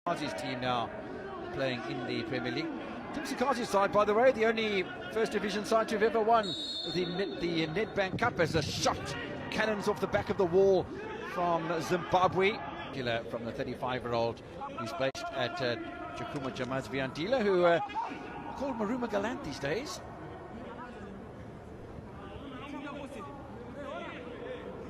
Kazi's team now playing in the Premier League. Kazi's side, by the way, the only First Division side to have ever won the Nedbank Cup, as a shot cannons off the back of the wall from Zimbabwe. From the 35-year-old who's based at Chakuma Jamazviandila, who called Maruma Galant these days.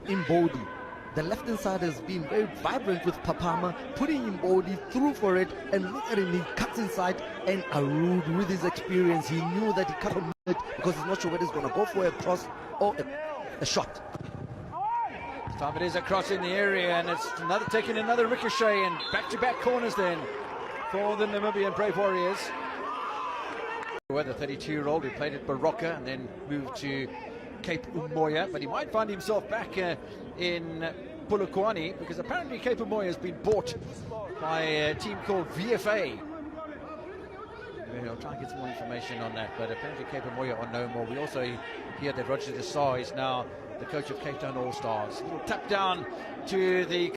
Mbodi. The left-hand side has been very vibrant with Papama, putting Mbodi through for it, and look at him, he cuts inside, and Arud, with his experience, he knew that he can't commit it because he's not sure whether he's going to go for a cross or a shot. Time it is a cross in the area, and it's taking another ricochet, and back-to-back corners then for the Namibian Brave Warriors. The 32-year-old who played at Baroka and then moved to Cape Umoya, but he might find himself back in Polokwane, because apparently Cape Umoya has been bought by a team called VFA. I'll try and get some more information on that, but apparently Cape Umoya are no more. We also hear that Roger de Sá is now the coach of Cape Town All-Stars. Little tap down to the...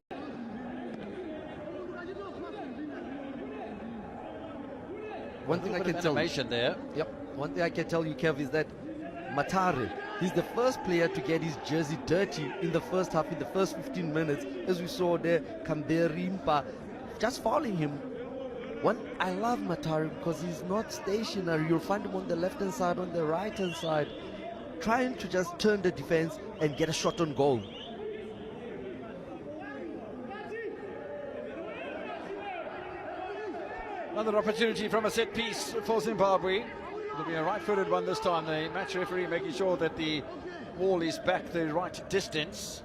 One thing I can tell you, there. Yep. One thing I can tell you, Kev, is that Matare, he's the first player to get his jersey dirty in the first half, in the first 15 minutes, as we saw there, Kamberimpa just fouling him. I love Matare because he's not stationary. You'll find him on the left-hand side, on the right-hand side, trying to just turn the defense and get a shot on goal. Another opportunity from a set piece for Zimbabwe. It'll be a right-footed one this time. The match referee making sure that the wall is back the right distance.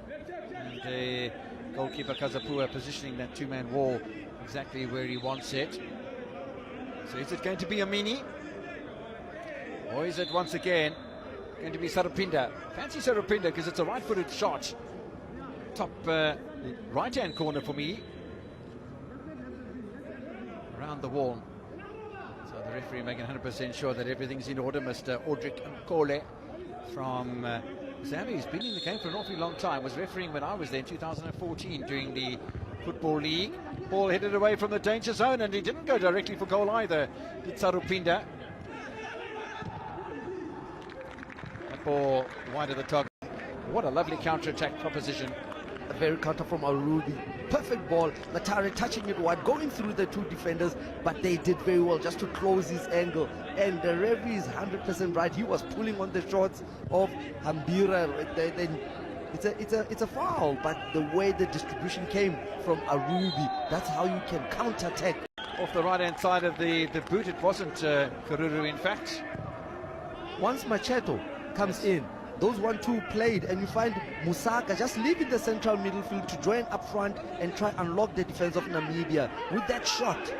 And the goalkeeper Kazapua positioning that two-man wall exactly where he wants it. So is it going to be a mini? Or is it once again going to be Sarupinda? Fancy Sarupinda because it's a right-footed shot. Top right-hand corner for me. Around the wall. So the referee making 100% sure that everything's in order. Mr. Audric Nkole from Zambia, who's been in the game for an awfully long time, was refereeing when I was there in 2014 during the Football League. Ball headed away from the danger zone, and he didn't go directly for goal either, did Sarupinda. That ball wide of the target. What a lovely counter-attack proposition. A very counter from Arudi. Perfect ball. Matare touching it wide, going through the two defenders, but they did very well just to close his angle. And the referee is 100% right. He was pulling on the shots of Hambira. It's a foul, but the way the distribution came from Arudi, that's how you can counter-attack. Off the right-hand side of the boot, it wasn't Karuru, in fact. Once Macheto comes in, those 1-2 played, and you find Musaka just leaving the central midfield to join up front and try and unlock the defense of Namibia with that shot.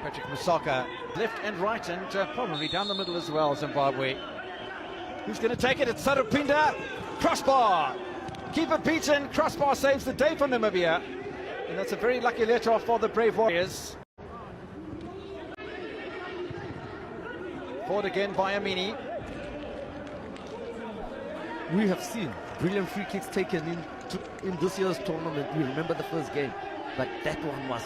Patrick Musaka, left and right, and probably down the middle as well, Zimbabwe. Who's going to take it? It's Sarupinda. Crossbar. Keeper beaten. Crossbar saves the day for Namibia. And that's a very lucky let-off for the Brave Warriors. Fought again by Amini. We have seen brilliant free kicks taken in this year's tournament. We remember the first game, but that one was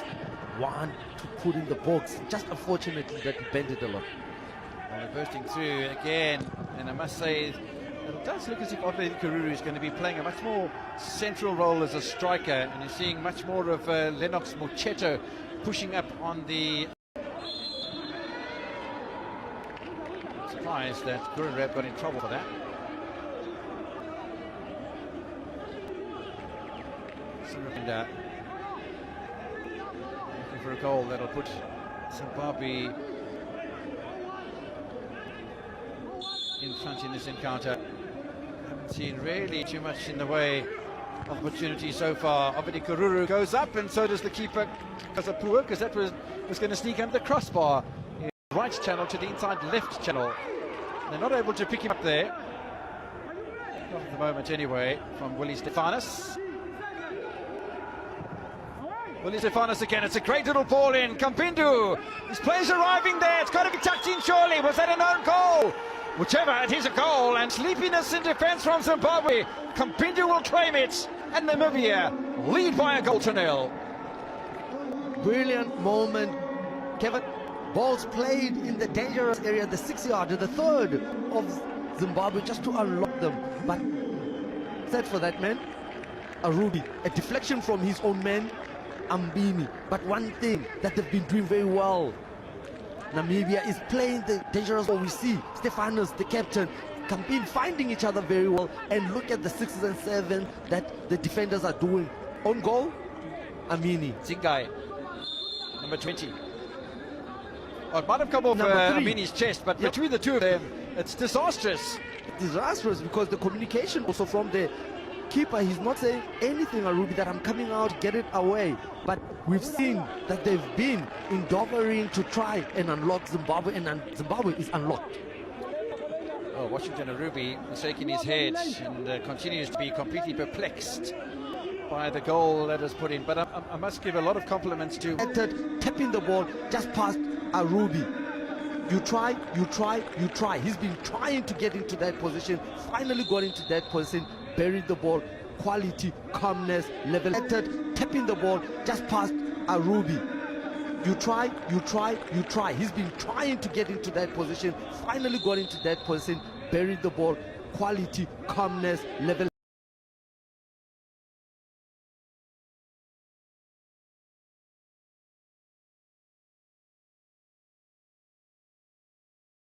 one to put in the box. Just unfortunately that he bent it a lot. Well, they're bursting through again, and I must say it does look as if Otledi Karuru is going to be playing a much more central role as a striker, and you're seeing much more of Lennox Mocheto pushing up on the... I'm surprised that Gururab got in trouble for that. And looking for a goal that'll put Zimbabwe in front in this encounter. Haven't seen really too much in the way of opportunity so far. Otledi Karuru goes up, and so does the keeper Kazapua, because that was going to sneak under the crossbar. Right channel to the inside left channel. They're not able to pick him up there. Not at the moment anyway, from Willie Stefanos. Willie Stefanos again. It's a great little ball in. Kampindu. His play's arriving there. It's got to be tucked in surely. Was that an own goal? Whichever, it is a goal. And sleepiness in defence from Zimbabwe. Kampindu will claim it. And Namibia lead by a goal to nil. Brilliant moment. Kevin, balls played in the dangerous area, the 6-yard, the third of Zimbabwe, just to unlock them. But set for that man, Arubi, a deflection from his own man, Ambini. But one thing that they've been doing very well, Namibia is playing the dangerous ball. We see Stefanos, the captain, Campaign finding each other very well, and look at the 6s and 7s that the defenders are doing. On goal, Amini. Zingai, number 20. Oh, it might have come off Number 3. Amini's chest, but between the two of them, it's disastrous. Disastrous because the communication also from the keeper, he's not saying anything, Arubi, that I'm coming out, get it away. But we've seen that they've been endeavoring to try and unlock Zimbabwe, and Zimbabwe is unlocked. Oh, Washington Arubi is shaking his head and continues to be completely perplexed by the goal that is put in. But I must give a lot of compliments to tapping the ball just past Arubi. You try, you try, you try. He's been trying to get into that position, finally got into that position, buried the ball, quality, calmness, level, tapping the ball just past Arubi. You try, you try, you try. He's been trying to get into that position, finally got into that position, buried the ball, quality, calmness, level.